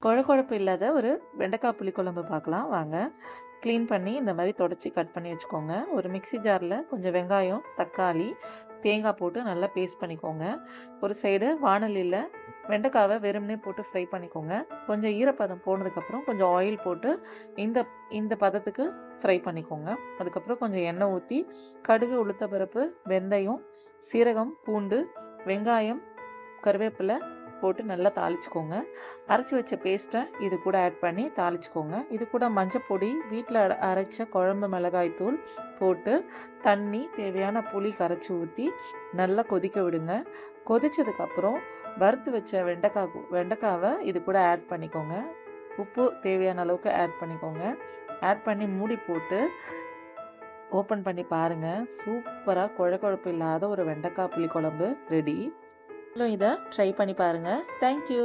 கொழகொழப்பு இல்லாத ஒரு வெண்டைக்காய் புளிக்குழம்பு பார்க்கலாம் வாங்க. க்ளீன் பண்ணி இந்த மாரி தொடச்சி கட் பண்ணி வச்சுக்கோங்க. ஒரு மிக்ஸி ஜார்ல கொஞ்சம் வெங்காயம், தக்காளி, தேங்காய் போட்டு நல்லா பேஸ்ட் பண்ணிக்கோங்க. ஒரு சைடு வாணலில வெண்டைக்காவ வெறுமனே போட்டு ஃப்ரை பண்ணிக்கோங்க. கொஞ்சம் ஈரப்பதம் போனதுக்கப்புறம் கொஞ்சம் ஆயில் போட்டு இந்த இந்த பதத்துக்கு ஃப்ரை பண்ணிக்கோங்க. அதுக்கப்புறம் கொஞ்சம் எண்ணெய் ஊத்தி, கடுகு, உளுத்தப்பருப்பு, வெந்தயம், சீரகம், பூண்டு, வெங்காயம், கருவேப்பிலை போட்டு நல்லா தாளிச்சுக்கோங்க. அரைச்சி வச்ச பேஸ்ட்டை இது கூட ஆட் பண்ணி தாளிச்சுக்கோங்க. இது கூட மஞ்சப்பொடி, வீட்டில் அரைச்ச குழம்பு மிளகாய் தூள் போட்டு தண்ணி தேவையான புளி கரைச்சி ஊற்றி நல்லா கொதிக்க விடுங்க. கொதிச்சதுக்கப்புறம் வறுத்து வச்ச வெண்டைக்காவை இது கூட ஆட் பண்ணிக்கோங்க. உப்பு தேவையான அளவுக்கு ஆட் பண்ணிக்கோங்க. ஆட் பண்ணி மூடி போட்டு ஓப்பன் பண்ணி பாருங்கள். சூப்பராக கொழகொழப்பு இல்லாத ஒரு வெண்டைக்காய் புளிக்குழம்பு ரெடி. நீங்களும் இதை ட்ரை பண்ணி பாருங்கள். தேங்க்யூ.